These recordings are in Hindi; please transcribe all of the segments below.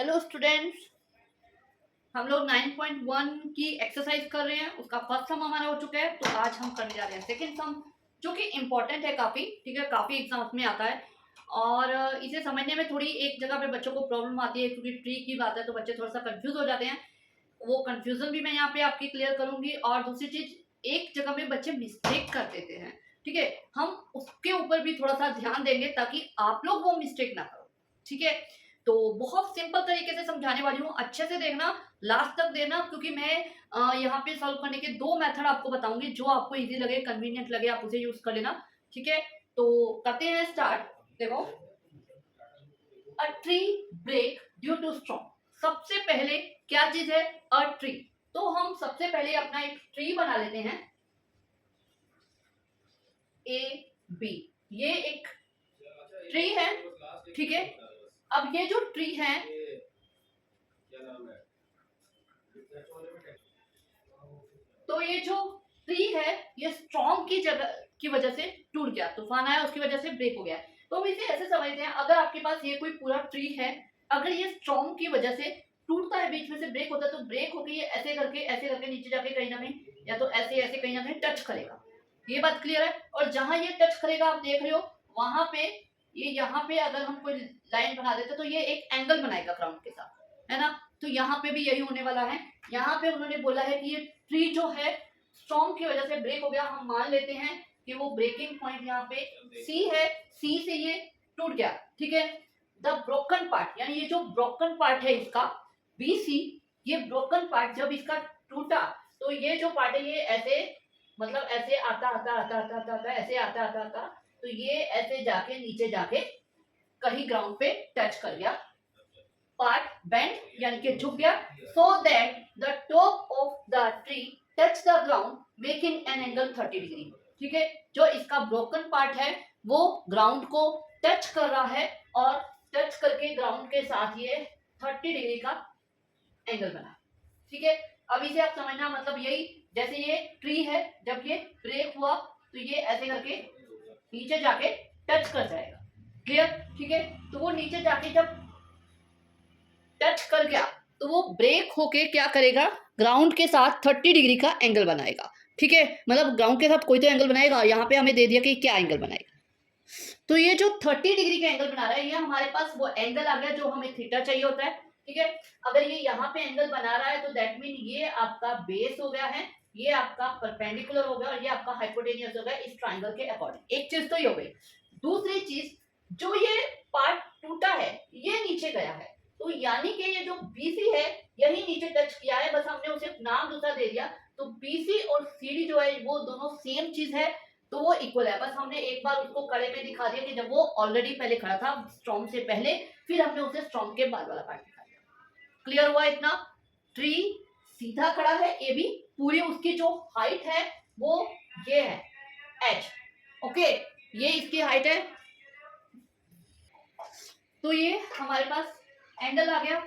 हेलो स्टूडेंट्स, हम लोग 9.1 की एक्सरसाइज कर रहे हैं। उसका फर्स्ट सम हमारा हो चुका है, तो आज हम करने जा रहे हैं सेकंड सम, जो कि इम्पोर्टेंट है काफ़ी। ठीक है, काफ़ी एग्जाम्स में आता है और इसे समझने में थोड़ी एक जगह पे बच्चों को प्रॉब्लम आती है, क्योंकि ट्री की बात है तो बच्चे थोड़ा सा कंफ्यूज हो जाते हैं। वो कंफ्यूजन भी मैं यहाँ पे आपकी क्लियर करूंगी। और दूसरी चीज, एक जगह में बच्चे मिस्टेक कर देते हैं, ठीक है, हम उसके ऊपर भी थोड़ा सा ध्यान देंगे ताकि आप लोग वो मिस्टेक ना करो। ठीक है, तो बहुत सिंपल तरीके से समझाने वाली हूँ, अच्छे से देखना, लास्ट तक देना, क्योंकि मैं यहाँ पे सॉल्व करने के दो मेथड आपको बताऊंगी। जो आपको इजी लगे, कन्वीनियंट लगे, आप उसे यूज कर लेना। ठीक है, तो करते हैं स्टार्ट। देखो, a tree break due to strong. सबसे पहले क्या चीज है? A tree. तो हम सबसे पहले अपना एक ट्री बना लेते हैं, ए बी। ये एक ट्री है, ठीक है। अब ये जो ट्री है, तो ये जो ट्री है ये स्ट्रॉन्ग की जगह की वजह से टूट गया, तूफान आया उसकी वजह से ब्रेक हो गया। तो हम इसे ऐसे समझते हैं, अगर आपके पास ये कोई पूरा ट्री है, अगर ये स्ट्रॉन्ग की वजह से टूटता है, बीच में से ब्रेक होता है, तो ब्रेक होकर ये ऐसे करके नीचे जाके कहीं ना कहीं, या तो ऐसे ऐसे कहीं ना कहीं टच करेगा। ये बात क्लियर है? और जहां ये टच करेगा आप देख रहे हो, वहां पे ये, यहाँ पे अगर हम कोई लाइन बना देते तो ये एक एंगल बनाएगा ग्राउंड के साथ, है ना। तो यहाँ पे भी यही होने वाला है। यहाँ पे उन्होंने बोला है कि ये ट्री जो है स्ट्रॉन्ग की वजह से ब्रेक हो गया। हम मान लेते हैं कि वो ब्रेकिंग पॉइंट यहाँ पे सी है, सी से ये टूट गया। ठीक है, द ब्रोकन पार्ट, यानी ये जो ब्रोकन पार्ट है इसका बी सी, ये ब्रोकन पार्ट जब इसका टूटा, तो ये जो पार्ट है ये ऐसे, मतलब ऐसे आता आता आता आता आता आता ऐसे आता आता आता, तो ये ऐसे जाके नीचे जाके कहीं ग्राउंड पे टच कर गया। पार्ट बेंड यानी कि झुक गया, so that the top of the tree touch the ground making an angle 30 degree. ठीक है, जो इसका ब्रोकन पार्ट है वो ग्राउंड को टच कर रहा है, और टच करके ग्राउंड के साथ ये 30 डिग्री का एंगल बना। ठीक है, अब इसे आप समझना, मतलब यही, जैसे ये ट्री है, जब ये ब्रेक हुआ तो ये ऐसे करके नीचे जाके टच कर जाएगा। क्लियर? ठीक है, तो वो नीचे जाके जब टच कर गया तो वो ब्रेक होके क्या करेगा, ग्राउंड के साथ 30 डिग्री का एंगल बनाएगा। ठीक है, मतलब ग्राउंड के साथ कोई तो एंगल बनाएगा, यहाँ पे हमें दे दिया कि क्या एंगल बनाएगा। तो ये जो 30 डिग्री का एंगल बना रहा है, ये हमारे पास वो एंगल आ गया जो हमें थीटा चाहिए होता है। ठीक है, अगर ये यहाँ पे एंगल बना रहा है तो दैट मीन ये आपका बेस हो गया है, ये आपका परपेंडिकुलर हो गया, और ये आपका हाइपोटेनियस हो गया इस ट्राइंगल के अकॉर्डिंग। एक चीज तो ये हो गई। दूसरी चीज, जो ये पार्ट टूटा है ये नीचे गया है, तो यानी कि ये जो बीसी है यही नीचे टच किया है, बस हमने उसे नाम दूसरा दे दिया। तो बीसी और सीडी जो है वो दोनों सेम चीज है, तो वो इक्वल है। बस हमने एक बार उसको खड़े में दिखा दिया कि जब वो ऑलरेडी पहले खड़ा था स्ट्रॉन्ग से पहले, फिर हमने उसे स्ट्रॉन्ग के बाद वाला पार्ट दिखा दिया। क्लियर हुआ इतना? ट्री सीधा खड़ा है, ए बी, पूरी उसकी जो हाइट है वो ये है एच। ओके, ये इसकी हाइट है, तो ये हमारे पास एंगल आ गया,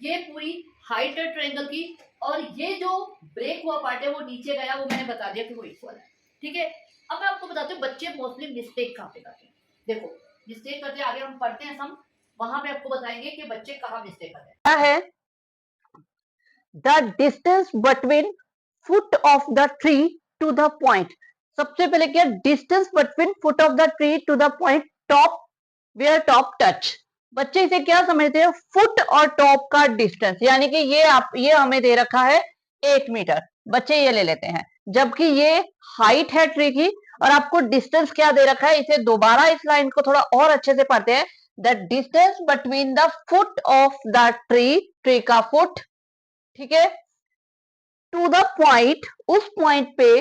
ये पूरी हाइट है ट्रायंगल की, और ये जो ब्रेक हुआ पार्ट है वो नीचे गया, वो मैंने बता दिया कि वो इक्वल है। ठीक है, अब मैं आपको बताती हूँ बच्चे मोस्टली मिस्टेक कहाँ पे करते हैं। देखो, मिस्टेक करते आगे हम पढ़ते हैं सम, वहां पे आपको बताएंगे कि बच्चे कहाँ मिस्टेक करते हैं। क्या है? The distance between foot of the tree to the point. सबसे पहले क्या, distance between foot of the tree to the point top where top touch. बच्चे इसे क्या समझते हैं? फुट और टॉप का डिस्टेंस, यानी कि ये हमें दे रखा है 8 मीटर, बच्चे ये ले लेते हैं, जबकि ये हाइट है ट्री की, और आपको डिस्टेंस क्या दे रखा है। इसे दोबारा इस लाइन को थोड़ा और अच्छे से पढ़ते हैं। The distance between the foot of the tree, tree का फुट, ठीक है, टू द पॉइंट, उस पॉइंट पे,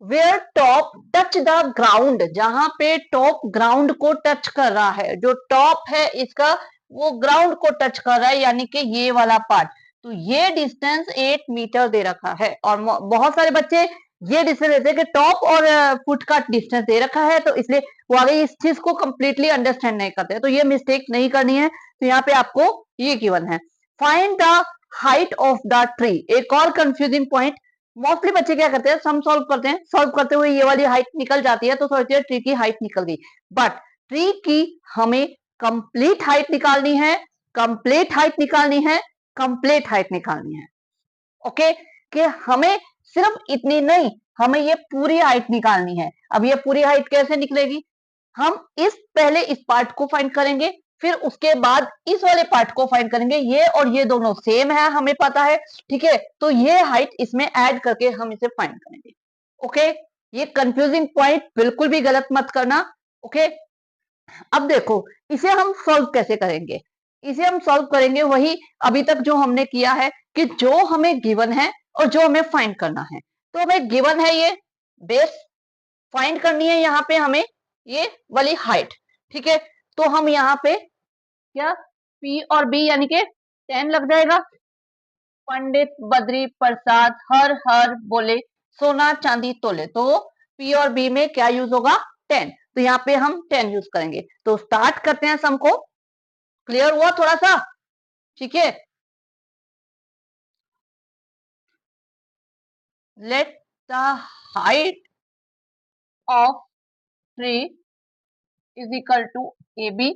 where top touch the ground, जहां पे टॉप ग्राउंड को टच कर रहा है, जो टॉप है इसका वो ग्राउंड को टच कर रहा है, यानी कि ये वाला पार्ट। तो ये डिस्टेंस 8 मीटर दे रखा है, और बहुत सारे बच्चे ये डिस्टेंस देते हैं कि टॉप और फुट का डिस्टेंस दे रखा है, तो इसलिए वो आगे इस चीज को कंप्लीटली अंडरस्टैंड नहीं करते, तो ये मिस्टेक नहीं करनी है। तो यहाँ पे आपको ये गिवन है, find the height of the tree. एक और कंफ्यूजिंग पॉइंट, मोस्टली बच्चे क्या करते हैं, सम सॉल्व करते हैं, सॉल्व करते हुए ये वाली हाइट निकल जाती है तो सोचते हैं ट्री की हाइट निकल गई, बट ट्री की हमें कंप्लीट हाइट निकालनी है, कंप्लीट हाइट निकालनी है, कंप्लीट हाइट निकालनी है। ओके, कि हमें सिर्फ इतनी नहीं, हमें ये पूरी हाइट निकालनी है। अब ये पूरी हाइट कैसे निकलेगी? हम पहले इस पार्ट को फाइंड करेंगे, फिर उसके बाद इस वाले पार्ट को फाइंड करेंगे। ये और ये दोनों सेम है, हमें पता है, ठीक है। तो ये हाइट इसमें ऐड करके हम इसे फाइंड करेंगे। ओके, ये कंफ्यूजिंग पॉइंट बिल्कुल भी गलत मत करना। ओके, अब देखो इसे हम सॉल्व कैसे करेंगे। इसे हम सॉल्व करेंगे वही अभी तक जो हमने किया है, कि जो हमें गिवन है और जो हमें फाइंड करना है। तो हमें गिवन है ये बेस, फाइंड करनी है यहाँ पे हमें ये वाली हाइट, ठीक है। तो हम यहाँ पे क्या P और B यानी के 10 लग जाएगा। पंडित बद्री प्रसाद हर हर बोले सोना चांदी तोले, तो P और B में क्या यूज होगा? 10। तो यहाँ पे हम 10 यूज करेंगे। तो स्टार्ट करते हैं सम को। क्लियर हुआ थोड़ा सा? ठीक है, let the height of tree is equal to AB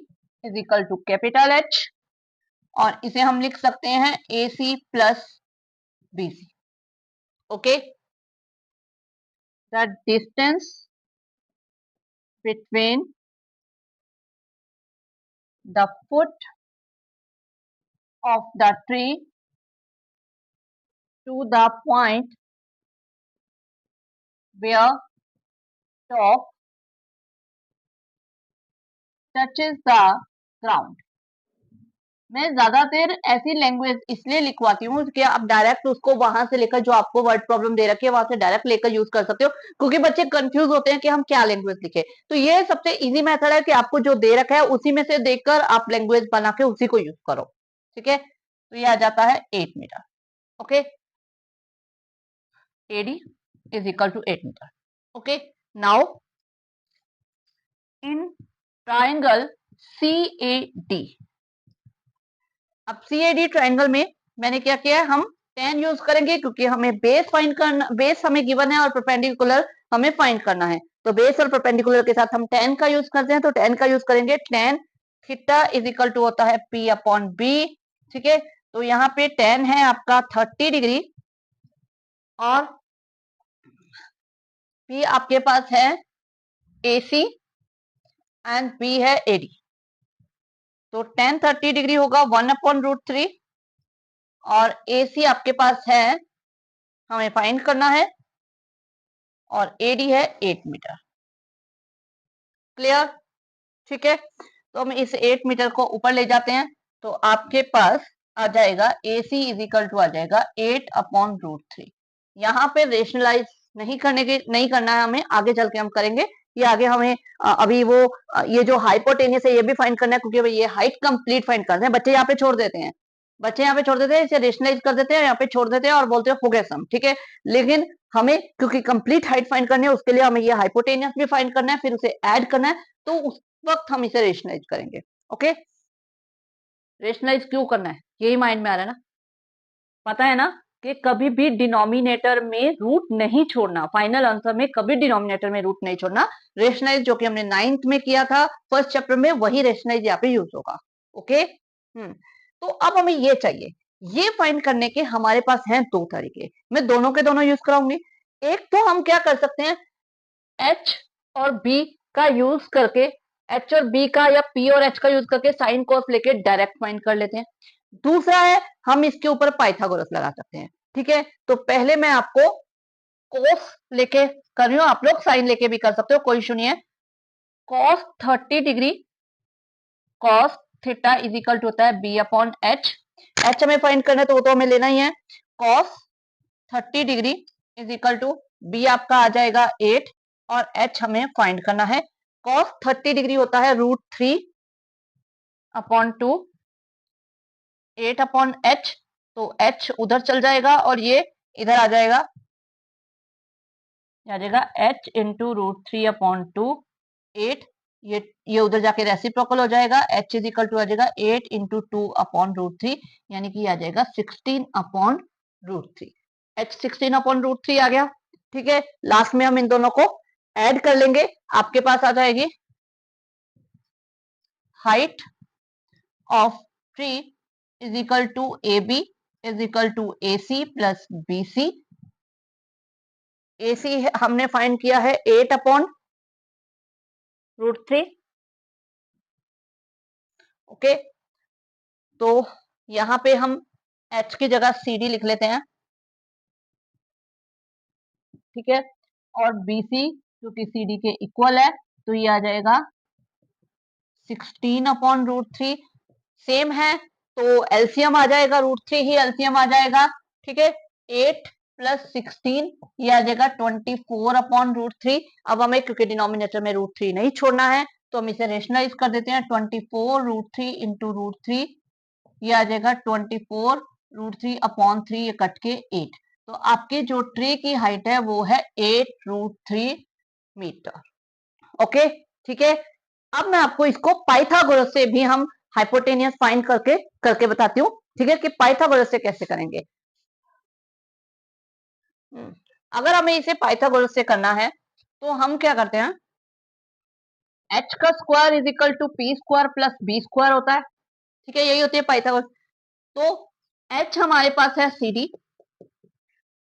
is equal to capital H, और इसे हम लिख सकते हैं AC plus BC। Okay, the distance between the foot of the tree to the point where top touches the ground। मैं ज्यादातर ऐसी लैंग्वेज इसलिए लिखवाती हूँ कि आप डायरेक्ट उसको वहां से लेकर, जो आपको वर्ड प्रॉब्लम दे रखी है वहां से डायरेक्ट लेकर यूज कर सकते हो, क्योंकि बच्चे कंफ्यूज होते हैं कि हम क्या लैंग्वेज लिखे। तो ये सबसे इजी मेथड है कि आपको जो दे रखा है उसी में से देखकर आप लैंग्वेज बना के उसी को यूज करो। ठीक है, तो ये आ जाता है 8 metre. Okay, AD is equal to 8 meter. Okay, now in triangle CAD, अब CAD ट्रायंगल में मैंने क्या किया है, हम 10 यूज करेंगे क्योंकि हमें बेस फाइंड करना, बेस हमें गिवन है और परपेंडिकुलर हमें फाइंड करना है। तो बेस और परपेंडिकुलर के साथ हम 10 का यूज करते हैं, तो 10 का यूज करेंगे। 10 थीटा इज इक्वल टू होता है P अपॉन B। ठीक है, तो यहाँ पे 10 है आपका 30 डिग्री और P आपके पास है AC एंड B है AD। तो 10 30 डिग्री होगा 1 अपॉन रूट 3, और AC आपके पास है, हमें फाइंड करना है, और AD है 8 मीटर। क्लियर? ठीक है, तो हम इस 8 मीटर को ऊपर ले जाते हैं, तो आपके पास आ जाएगा AC इज इक्वल टू आ जाएगा 8 अपॉन रूट 3। यहाँ पे रेशनलाइज नहीं करना है हमें, आगे चल के हम करेंगे। ये आगे हमें अभी वो ये जो हाइपोटेनियस है ये भी फाइंड करना है, क्योंकि ये हाइट कंप्लीट फाइंड करते हैं। बच्चे यहाँ पे छोड़ देते हैं, इसे रेशनलाइज कर देते हैं, यहाँ पे छोड़ देते हैं और बोलते हैं हो गया सम। ठीक है, लेकिन हमें क्योंकि कंप्लीट हाइट फाइंड करनी है, उसके लिए हमें ये हाइपोटेनियस भी फाइंड करना है, फिर उसे ऐड करना है, तो उस वक्त हम इसे रेशनलाइज करेंगे। ओके, रेशनलाइज क्यों करना है यही माइंड में आ रहा है ना? पता है ना कि कभी भी डिनोमिनेटर में रूट नहीं छोड़ना, फाइनल आंसर में कभी डिनोमिनेटर में रूट नहीं छोड़ना। रेशनलाइज जो कि हमने 9th में किया था फर्स्ट चैप्टर में, वही रेशनलाइज यहाँ पे यूज होगा। ओके, तो अब हमें ये चाहिए, ये फाइंड करने के हमारे पास हैं दो तरीके, मैं दोनों के दोनों यूज कराऊंगी। एक तो हम क्या कर सकते हैं, H और B का यूज करके, H और B का या P और H का यूज करके साइन कॉस लेके डायरेक्ट फाइंड कर लेते हैं। दूसरा है हम इसके ऊपर पाइथागोरस लगा सकते हैं। ठीक है, तो पहले मैं आपको कॉस लेके कर रही हूं, आप लोग साइन लेके भी कर सकते हो, कोई इशू नहीं है। Cos 30 degree cos theta is equal to होता है B अपॉन H। H हमें फाइंड करना है तो वो तो हमें लेना ही है। Cos 30 degree is equal to B आपका आ जाएगा 8, और H हमें फाइंड करना है। कॉस 30 डिग्री होता है रूट 3 अपॉन 2, 8 अपॉन H, तो H उधर चल जाएगा और ये इधर आ जाएगा, H इंटू रूट 3 अपॉन 2, 8, ये उधर जाके रेसिप्रोकल हो जाएगा, H इज इक्वल टू आ जाएगा 8 इंटू 2 अपॉन रूट 3, यानी कि आ जाएगा 16 upon root 3। H 16 upon root 3 आ गया। ठीक है, लास्ट में हम इन दोनों को ऐड कर लेंगे, आपके पास आ जाएगी height of tree is equal to A B is equal to A C plus B C. A C हमने फाइंड किया है 8/√3। ओके, तो यहां पे हम h की जगह सी डी लिख लेते हैं, ठीक है। और बी सी जो कि सी डी के इक्वल है, तो ये आ जाएगा 16/√3। सेम है तो एलसीएम आ जाएगा, √3 ही एलसीएम आ जाएगा, ठीक है। 8 + 16 ये आ जाएगा 24/√3। अब हमें क्योंकि डिनोमिनेटर में √3 नहीं छोड़ना है तो हम इसे रेशनलाइज कर देते हैं। 24√3 इंटू √3 ये आ जाएगा 24√3/3, ये कट के 8। तो आपके जो ट्री की हाइट है वो है 8√3 मीटर। ओके, ठीक है। अब मैं आपको इसको पाइथागोरस से भी हम हाइपोटेनियस फाइंड करके करके बताती हूँ, ठीक है, कि पाइथागोरस से कैसे करेंगे। अगर हमें इसे पाइथागोरस से करना है तो हम क्या करते हैं, h का square is equal to P square plus B square होता है, ठीक है, यही होती है पाइथागोरस। तो h हमारे पास है सी डी,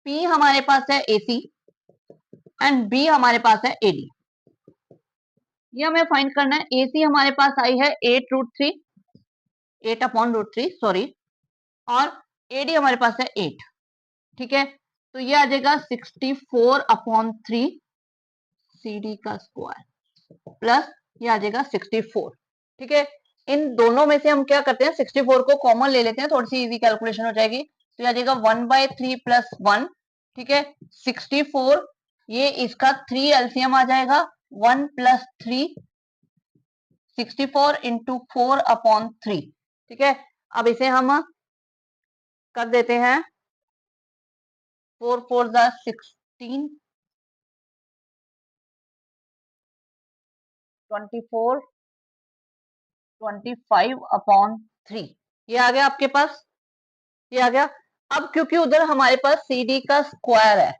p हमारे पास है ए सी एंड b हमारे पास है ए डी। ये हमें फाइंड करना है। ए सी हमारे पास आई है 8/√3 सॉरी, और ए डी हमारे पास है 8, ठीक है। तो ये आ जाएगा 64/3 सी डी का स्क्वायर प्लस ये आ जाएगा 64, ठीक है। इन दोनों में से हम क्या करते हैं, 64 को कॉमन ले लेते हैं, थोड़ी सी इजी कैलकुलेशन हो जाएगी। तो ये आ जाएगा 1/3 + 1, ठीक है। 64 ये इसका 3 एलसीएम आ जाएगा, 1 + 3 64 इंटू 4/3, ठीक है। अब इसे हम कर देते हैं 4 4 16 24 25/3, ये आ गया आपके पास, ये आ गया। अब क्योंकि उधर हमारे पास सी डी का स्क्वायर है,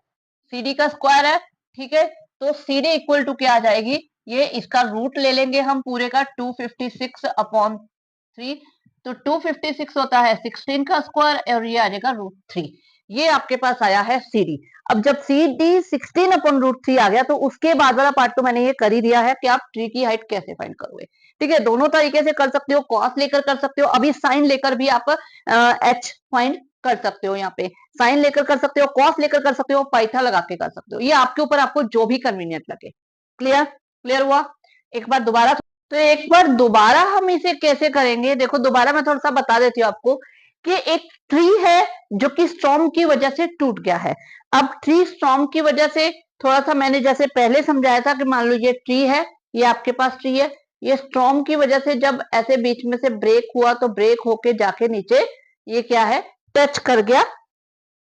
सी डी का स्क्वायर है, ठीक है, तो सी डी इक्वल टू क्या आ जाएगी, ये इसका रूट ले लेंगे हम पूरे का 256/3। तो 256 होता है 16 का स्क्वायर और ये आ जाएगा √3। ये आपके पास आया है सी डी। अब जब सी डी 16/√3 आ गया तो उसके बाद वाला पार्ट तो मैंने ये कर ही दिया है कि आप ट्री की हाइट कैसे फाइंड करोगे, ठीक है। दोनों तरीके से कर सकते हो, कॉस लेकर कर सकते हो, अभी साइन लेकर भी आप एच फाइंड कर सकते हो। यहाँ पे साइन लेकर कर सकते हो, कॉस लेकर कर सकते हो, पाइथा लगा के कर सकते हो, ये आपके ऊपर, आपको जो भी कन्वीनियंट लगे। क्लियर, क्लियर हुआ। एक बार दोबारा, तो एक बार दोबारा हम इसे कैसे करेंगे, देखो दोबारा मैं थोड़ा सा बता देती हूँ आपको कि एक ट्री है जो कि स्टॉर्म की वजह से टूट गया है। अब ट्री स्टॉर्म की वजह से, थोड़ा सा मैंने जैसे पहले समझाया था कि मान लो ये ट्री है, ये आपके पास ट्री है, ये स्टॉर्म की वजह से जब ऐसे बीच में से ब्रेक हुआ तो ब्रेक होके जाके नीचे ये क्या है, टच कर गया,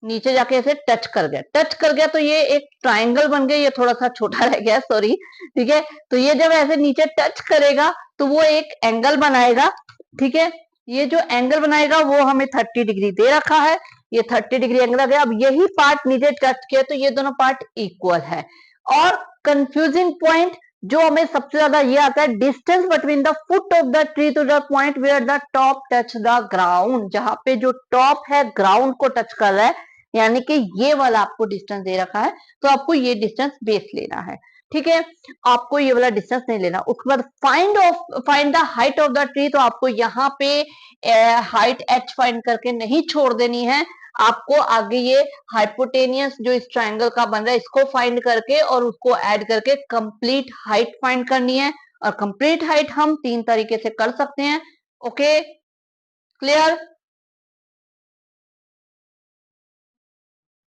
नीचे जाके ऐसे टच कर गया, टच कर गया तो ये एक ट्राइंगल बन गया, ये थोड़ा सा छोटा रह गया, सॉरी, ठीक है। तो ये जब ऐसे नीचे टच करेगा तो वो एक एंगल बनाएगा, ठीक है। ये जो एंगल बनाएगा वो हमें 30 डिग्री दे रखा है, ये 30 डिग्री एंगल आ गया। अब यही पार्ट नीचे टच किया तो ये दोनों पार्ट इक्वल है। और कंफ्यूजिंग पॉइंट जो हमें सबसे ज्यादा ये आता है, distance between the foot of the tree to the point where the top touch the ground, जहां पे जो टॉप है ग्राउंड को टच कर रहा है, यानी कि ये वाला आपको डिस्टेंस दे रखा है, तो आपको ये डिस्टेंस बेस लेना है, ठीक है। आपको ये वाला डिस्टेंस नहीं लेना। उसके बाद find the height of the tree, तो आपको यहाँ पे हाइट h फाइंड करके नहीं छोड़ देनी है, आपको आगे ये हाइपोटेनियस जो इस ट्रायंगल का बन रहा है इसको फाइंड करके और उसको ऐड करके कंप्लीट हाइट फाइंड करनी है। और कंप्लीट हाइट हम 3 तरीके से कर सकते हैं। Okay, clear.